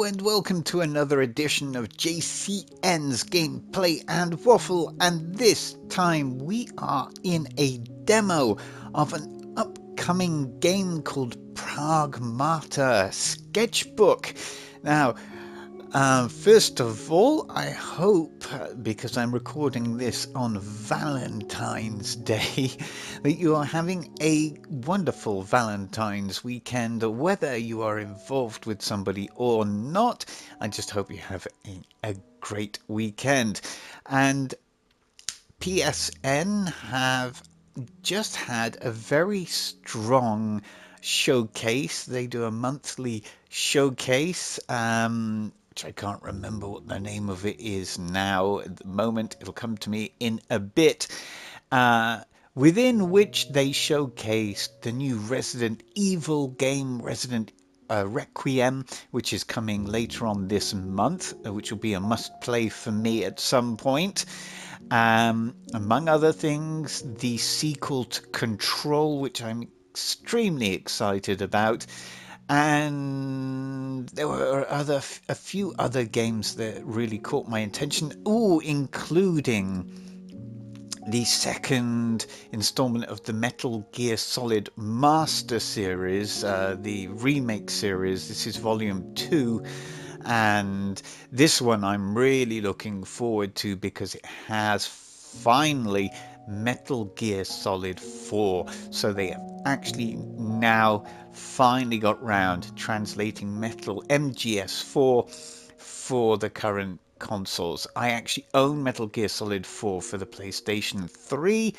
and welcome to another edition of JCN's Gameplay and Waffle, and this time we are in a demo of an upcoming game called Pragmata Sketchbook. Now, first of all, I hope, because I'm recording this on Valentine's Day, that you are having a wonderful Valentine's weekend, whether you are involved with somebody or not. I just hope you have a great weekend. And PSN have just had a very strong showcase. They do a monthly showcase, which I can't remember what the name of it is now at the moment. It'll come to me in a bit. Within which they showcased the new Resident Evil game, Resident Requiem, which is coming later on this month, which will be a must-play for me at some point. Among other things, the sequel to Control, which I'm extremely excited about. And there were a few other games that really caught my attention, including the second installment of the Metal Gear Solid Master series, the remake series. This is volume 2, and this one I'm really looking forward to because it has finally Metal Gear Solid 4. So they have actually now finally got round to translating Metal MGS4 for the current consoles. I actually own Metal Gear Solid 4 for the PlayStation 3,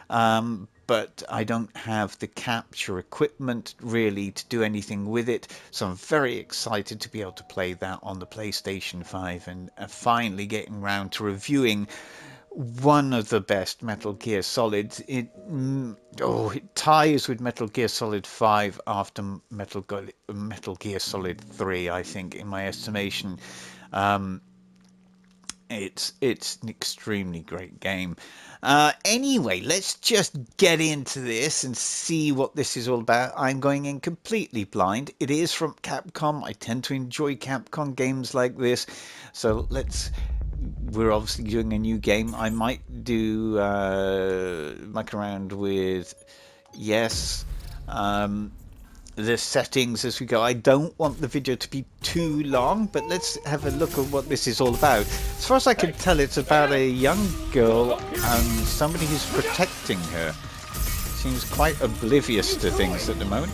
but I don't have the capture equipment really to do anything with it, so I'm very excited to be able to play that on the PlayStation 5 and finally getting round to reviewing one of the best Metal Gear Solids. It ties with Metal Gear Solid 5 after Metal Gear Solid 3, I think, in my estimation. It's an extremely great game. Anyway, let's just get into this and see what this is all about. I'm going in completely blind. It is from Capcom. I tend to enjoy Capcom games like this. So we're obviously doing a new game. I might do muck around with the settings as we go. I don't want the video to be too long, but let's have a look at what this is all about. As far as I can tell, it's about a young girl and somebody who's protecting her. Seems quite oblivious to things at the moment.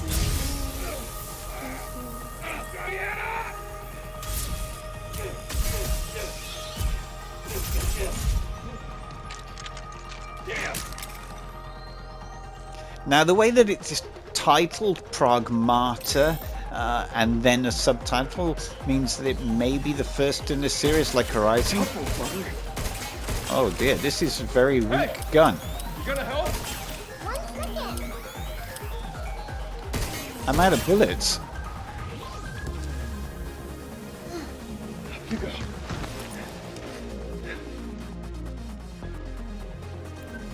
Now, the way that it's titled Pragmata and then a subtitle means that it may be the first in a series like Horizon. Oh dear, this is a very weak gun. You gonna help? I'm out of bullets.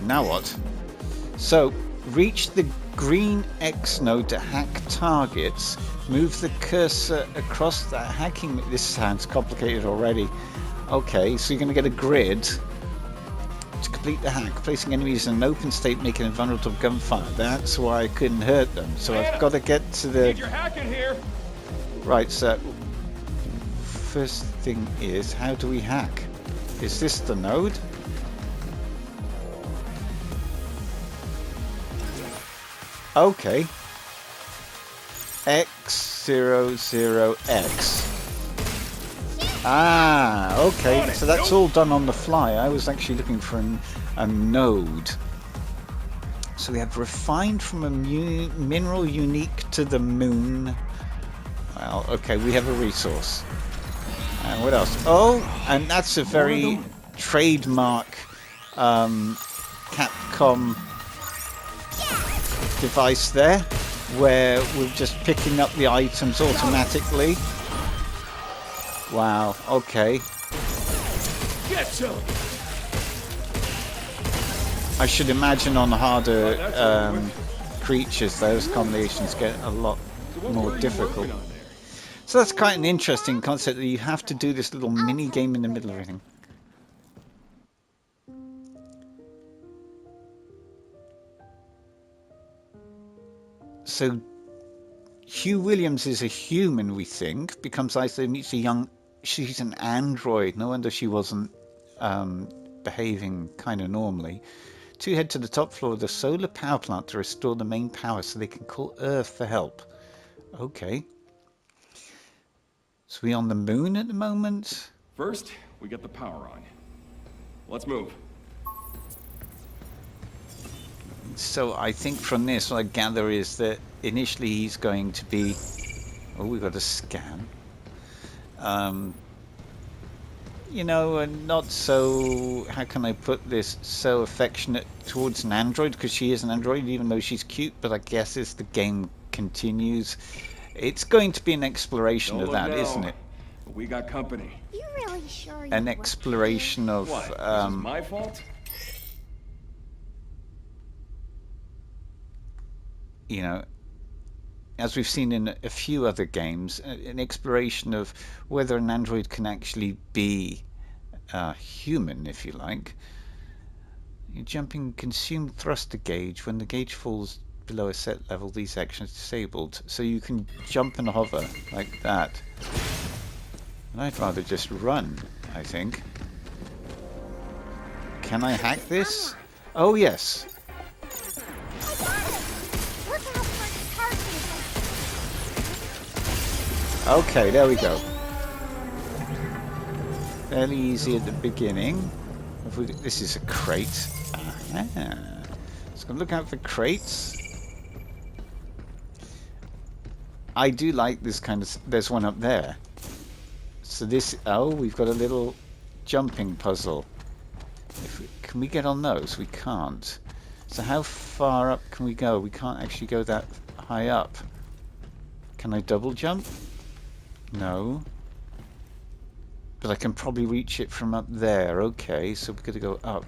Now what? So, reach the green X node to hack targets. Move the cursor across the hacking. This sounds complicated already. Okay, so you're going to get a grid to complete the hack, placing enemies in an open state, making them vulnerable to gunfire. That's why I couldn't hurt them. So I've got to get to the. Need your hacking here. Right. So first thing is, how do we hack? Is this the node? Okay. X00X. Okay. So that's all done on the fly. I was actually looking for a node. So we have refined from a mineral unique to the moon. Well, okay, we have a resource. And what else? Oh, and that's a very trademark Capcom device there, where we're just picking up the items automatically. Wow, okay. Get some. I should imagine on harder creatures those combinations get a lot more difficult. So that's quite an interesting concept that you have to do this little mini game in the middle of everything. So Hugh Williams is a human, we think, becomes isolated, meets a young... She's an android. No wonder she wasn't behaving kind of normally. Two head to the top floor of the solar power plant to restore the main power so they can call Earth for help. Okay. So we on the moon at the moment? First, we get the power on. Let's move. So I think from this, what I gather is that initially he's going to be... Oh, we've got a scan. You know, not so... How can I put this? So affectionate towards an android, because she is an android, even though she's cute. But I guess as the game continues, it's going to be an exploration of that, isn't it? We got company. You really sure An exploration of... What? This is my fault? You know, as we've seen in a few other games, an exploration of whether an android can actually be human, if you like. You're jumping consume thruster gauge. When the gauge falls below a set level, these actions are disabled. So you can jump and hover like that. And I'd rather just run, I think. Can I hack this? Oh, yes. Okay, there we go. Fairly easy at the beginning. This is a crate. Aha. Just gonna look out for crates. I do like this kind of... There's one up there. So this... Oh, we've got a little jumping puzzle. Can we get on those? We can't. So how far up can we go? We can't actually go that high up. Can I double jump? No. But I can probably reach it from up there. Okay, so we've got to go up.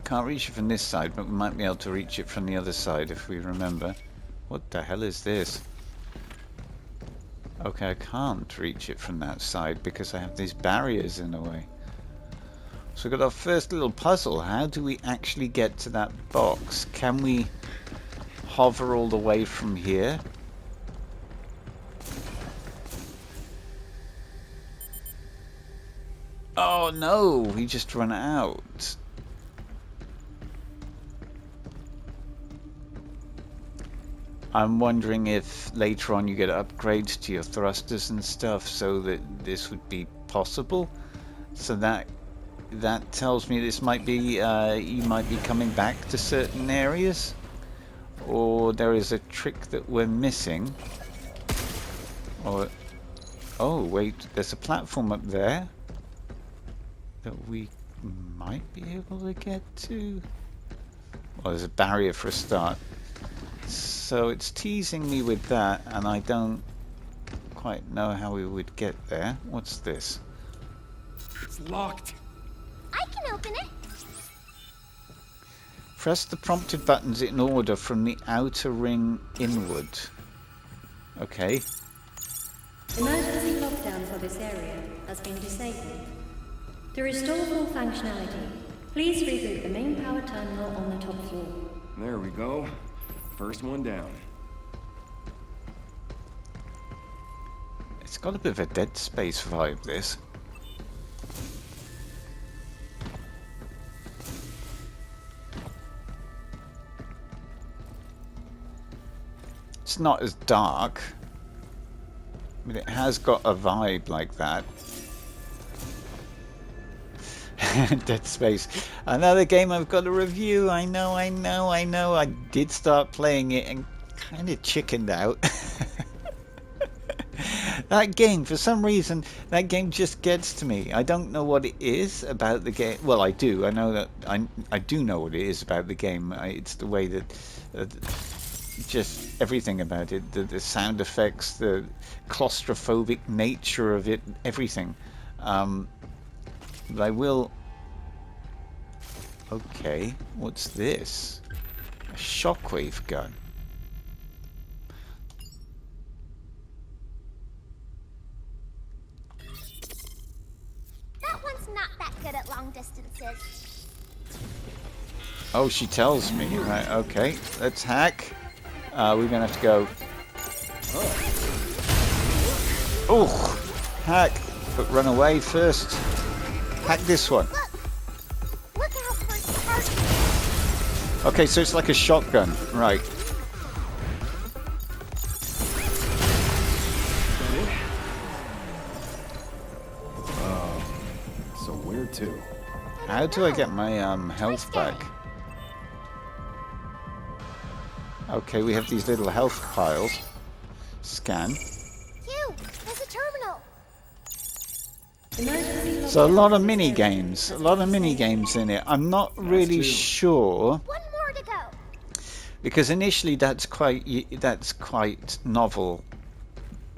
Can't reach it from this side, but we might be able to reach it from the other side if we remember. What the hell is this? Okay, I can't reach it from that side because I have these barriers in the way. So we've got our first little puzzle. How do we actually get to that box? Can we hover all the way from here? Oh no, we just run out. I'm wondering if later on you get upgrades to your thrusters and stuff so that this would be possible. So that tells me this might be you might be coming back to certain areas, or there is a trick that we're missing. Or oh wait, there's a platform up there that we might be able to get to. Well, there's a barrier for a start. So it's teasing me with that, and I don't quite know how we would get there. What's this? It's locked. I can open it. Press the prompted buttons in order from the outer ring inward. Okay. Emergency lockdown for this area has been disabled. To restore full functionality, please reboot the main power terminal on the top floor. There we go. First one down. It's got a bit of a Dead Space vibe, this. It's not as dark, but it has got a vibe like that. Dead Space. Another game I've got to review. I know. I did start playing it and kind of chickened out. That game, for some reason, that game just gets to me. I don't know what it is about the game. Well, I do. I know that I do know what it is about the game. It's the way that just everything about it, the sound effects, the claustrophobic nature of it, everything. But I will... Okay, what's this? A shockwave gun. That one's not that good at long distances. Oh, she tells me. Right, okay. Let's hack. We're gonna have to go. Oh, hack. But run away first. Hack this one. Look out for target. Okay, so it's like a shotgun. Right. So where to? How do I get my health back? Okay, we have these little health piles. Scan. Q, there's a terminal. Emergency So a lockdown lot of for this mini area games. A has lot been of mini disabled. games in it. I'm not really sure One more to go. because initially that's quite novel,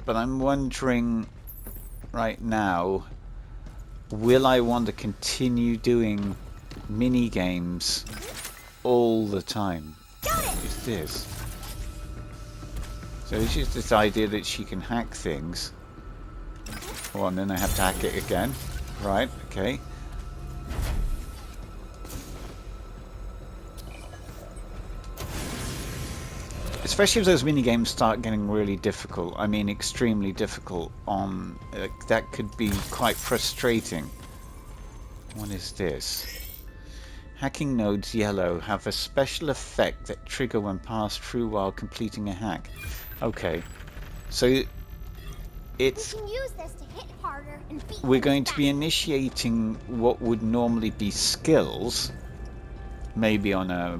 but I'm wondering right now, will I want to continue doing mini games all the time? Got it. Is this? So it's just this idea that she can hack things. Oh, and then I have to hack it again. Right, okay. Especially if those mini games start getting really difficult. I mean, extremely difficult. That could be quite frustrating. What is this? Hacking nodes yellow have a special effect that trigger when passed through while completing a hack. Okay, so it's We can use this to hit harder and beat we're things going to be faster. initiating what would normally be skills, maybe on a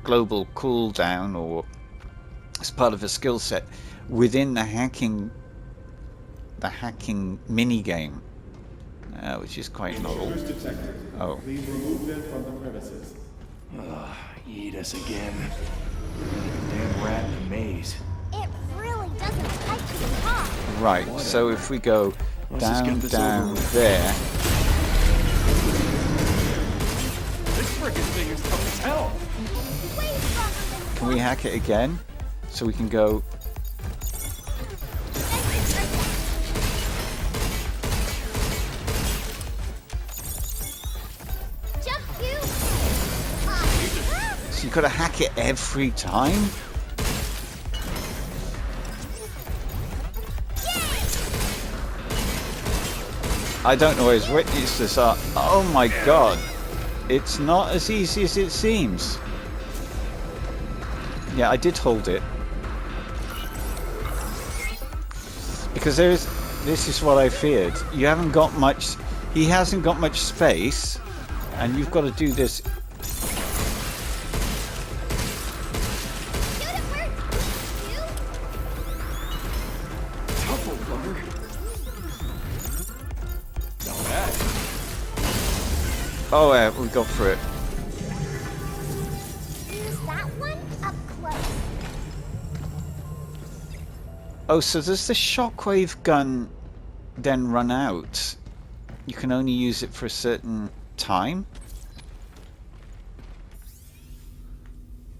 global cooldown or as part of a skill set within the hacking mini game, which is quite novel. Oh, Please remove them from the premises. Eat us again. Damn rat in the maze. It really doesn't like to be hot. right. So if we go Let's just down, get this down over with. there. This frickin' thing is tough as hell. Way stronger than Can we hack it again? So we can go. Jump Q. So you got to hack it every time. I don't know where his weaknesses are. Oh my god. It's not as easy as it seems. Yeah, I did hold it. Because this is what I feared. You haven't got much, he hasn't got much space, and you've got to do this. Shoot it where it's Q. Tough old bugger. Not bad. Oh, yeah, we got through it. Use that one up close. Oh, so does the shockwave gun then run out? You can only use it for a certain time?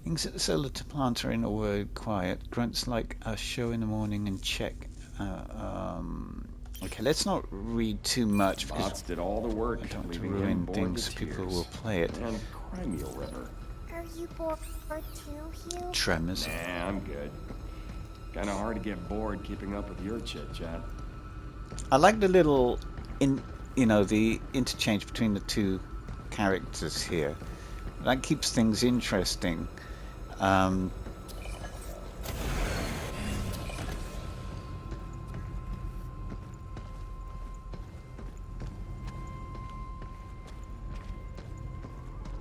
Things at the solar to plant are in a word quiet. Grunts like a show in the morning and check. Okay, let's not read too much because Bots did all the work, I don't want to leaving him ruin bored things. to People tears. will play it. And cry me a river. Are you bored too, Hugh? Tremors. Nah, I'm good. Kinda hard to get bored keeping up with your chit chat. I like the little, the interchange between the two characters here. That keeps things interesting.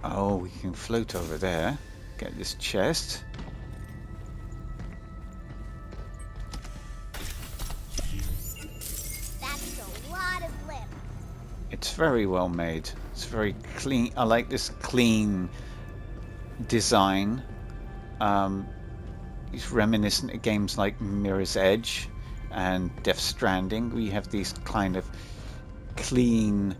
Oh, we can float over there. Get this chest. That's a lot of lip. It's very well made. It's very clean. I like this clean design. It's reminiscent of games like Mirror's Edge and Death Stranding. We have these kind of clean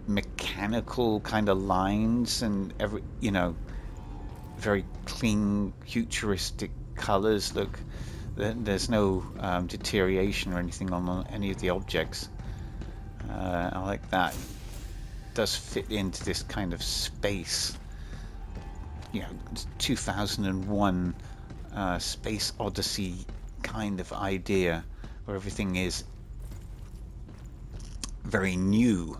mechanical kind of lines and very clean, futuristic colors. Look, there's no deterioration or anything on any of the objects. I like that. It does fit into this kind of space. 2001 Space Odyssey kind of idea, where everything is very new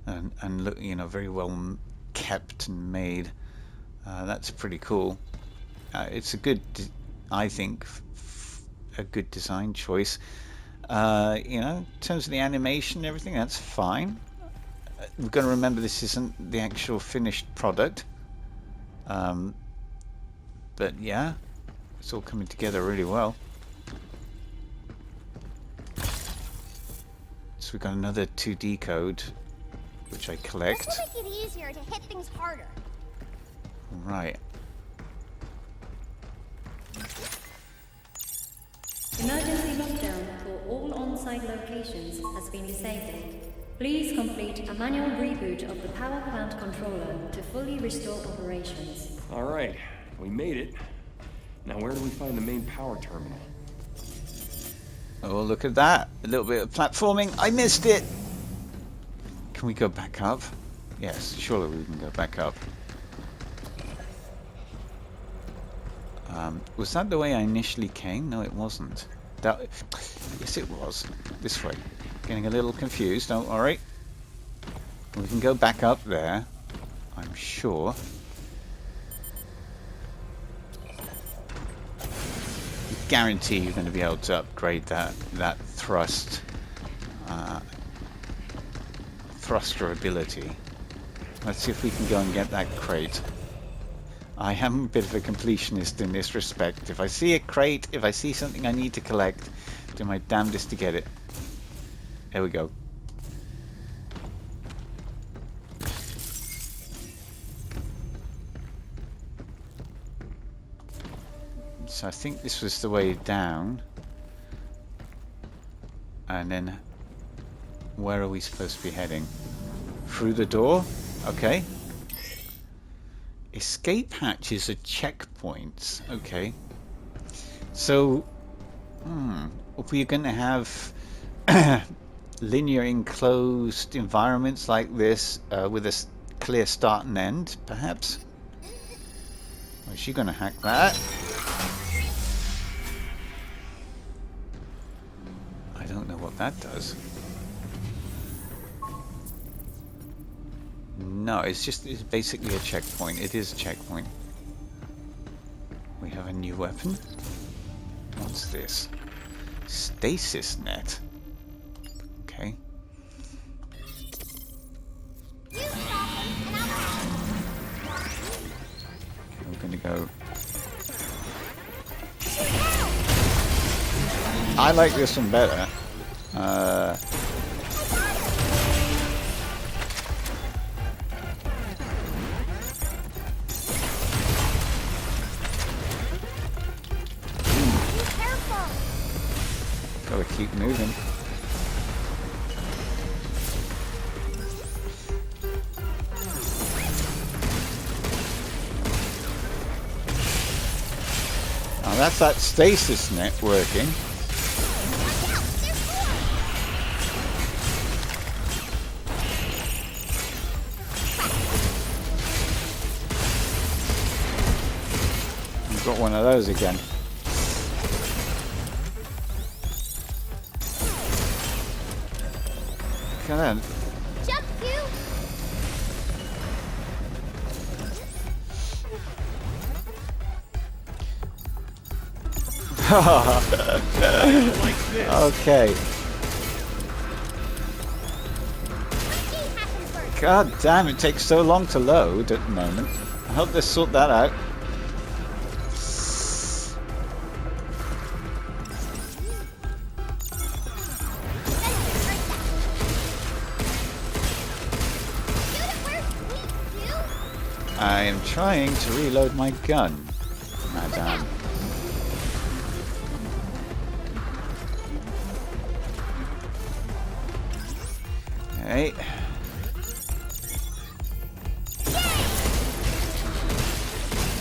and look, very well kept and made. That's pretty cool. It's a good, I think, a good design choice. In terms of the animation and everything, that's fine. We've got to remember this isn't the actual finished product. But yeah, it's all coming together really well. So we've got another 2D code, which I collect. This will make it easier to hit things harder. Right. Emergency lockdown for all on-site locations has been disabled. Please complete a manual reboot of the power plant controller to fully restore operations. All right, we made it. Now where do we find the main power terminal? Oh, look at that. A little bit of platforming. I missed it. Can we go back up? Yes, surely we can go back up. Was that the way I initially came? No, it wasn't. Yes, it was. This way. Getting a little confused. Don't worry. We can go back up there, I'm sure. Guarantee you're going to be able to upgrade that thruster ability. Let's see if we can go and get that crate. I am a bit of a completionist in this respect. If I see a crate, if I see something I need to collect, do my damnedest to get it. There we go. So I think this was the way down. And then where are we supposed to be heading? Through the door? Okay. Escape hatches are checkpoints. Okay. So, we're going to have linear enclosed environments like this with a clear start and end, perhaps? Or is she going to hack that? I don't know what that does. No, it's basically a checkpoint. It is a checkpoint. We have a new weapon. What's this? Stasis net. Okay. We're gonna go. I like this one better. Gotta keep moving. Now that's that stasis net working. We've got one of those again. Come on. Jump, you! Okay. God damn, it takes so long to load at the moment. I hope they sort that out. I am trying to reload my gun, madame. Okay.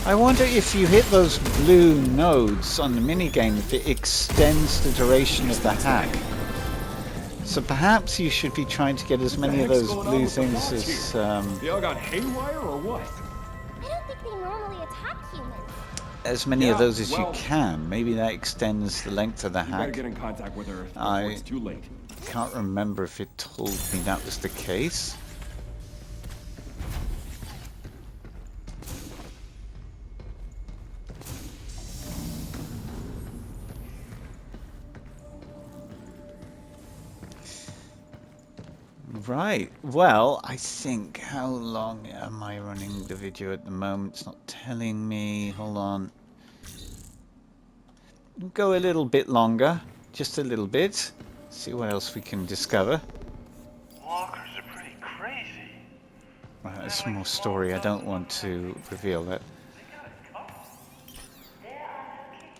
I wonder if you hit those blue nodes on the minigame, if it extends the duration of the hack. So perhaps you should be trying to get as many of those blue things as... They all got haywire or what? I don't think they normally attack humans. as many of those as you well, can. Maybe that extends the length of the You better hack. get in contact with her before it's too late. Can't remember if it told me that was the case. Right, well, I think, how long am I running the video at the moment? It's not telling me. Hold on. Go a little bit longer, just a little bit. See what else we can discover. Walkers are pretty crazy. Right, there's some more story. I don't want to reveal that.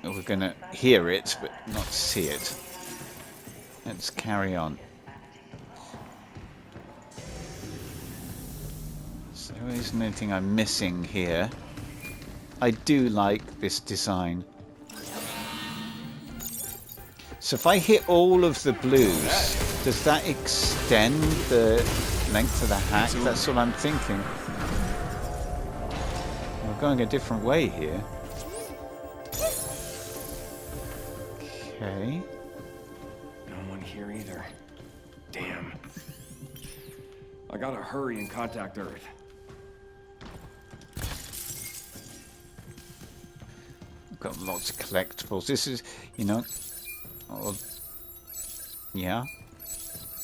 We're gonna hear it, but not see it. Let's carry on. So there isn't anything I'm missing here. I do like this design. So if I hit all of the blues, does that extend the length of the hack? That's what I'm thinking. We're going a different way here. Okay. No one here either. Damn. I gotta hurry and contact Earth. Got lots of collectibles. This is, you know, oh, yeah.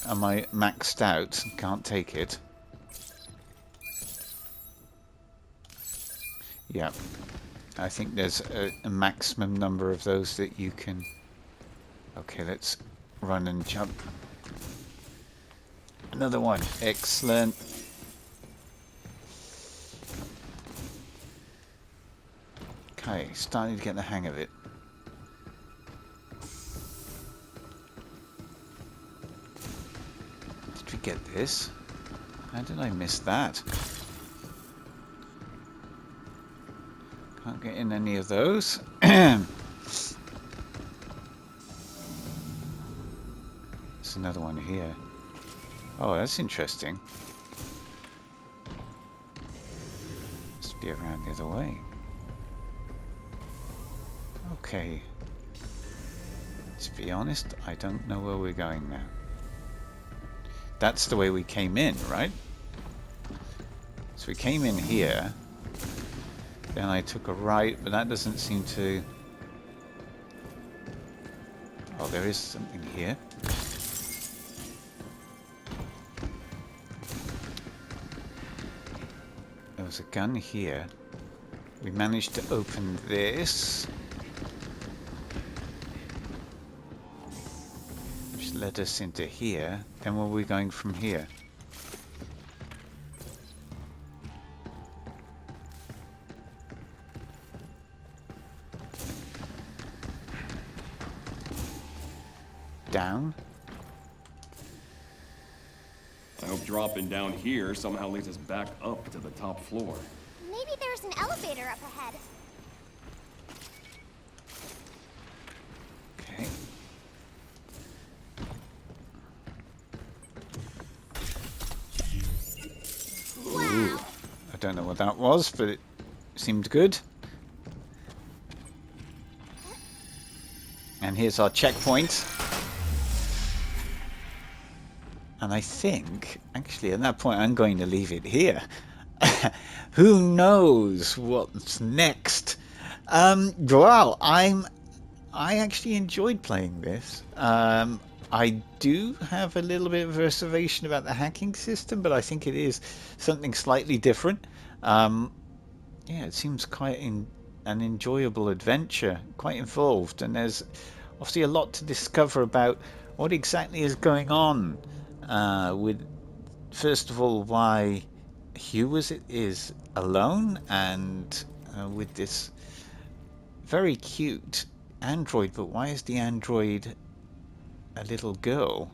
Am I maxed out? Can't take it. Yeah. I think there's a maximum number of those that you can... Okay, let's run and jump. Another one. Excellent. Okay, starting to get the hang of it. Did we get this? How did I miss that? Can't get in any of those. There's another one here. Oh, that's interesting. Must be around the other way. Okay. To be honest, I don't know where we're going now. That's the way we came in, right? So we came in here. Then I took a right, but that doesn't seem to... Oh, there is something here. There was a gun here. We managed to open this. Which led us into here. Then where are we going from here? Down? I hope dropping down here somehow leads us back up to the top floor. Maybe there's an elevator up ahead. Okay. Ooh. I don't know what that was, but it seemed good. And here's our checkpoint. And I think, actually, at that point, I'm going to leave it here. Who knows what's next? Well, I actually enjoyed playing this. I do have a little bit of reservation about the hacking system, but I think it is something slightly different. Yeah, it seems quite an enjoyable adventure, quite involved, and there's obviously a lot to discover about what exactly is going on. With, first of all, why Hugh is alone, and with this very cute android, but why is the android a little girl?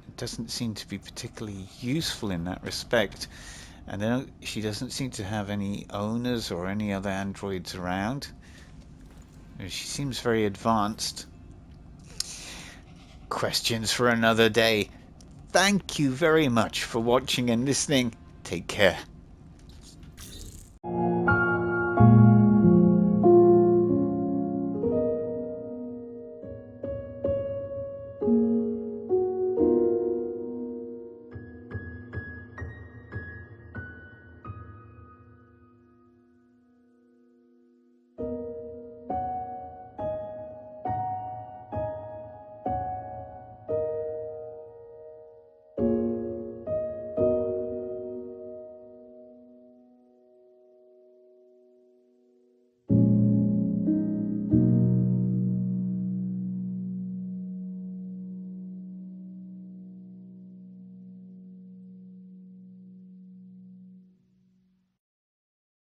It doesn't seem to be particularly useful in that respect. And she doesn't seem to have any owners or any other androids around. She seems very advanced. Questions for another day. Thank you very much for watching and listening. Take care.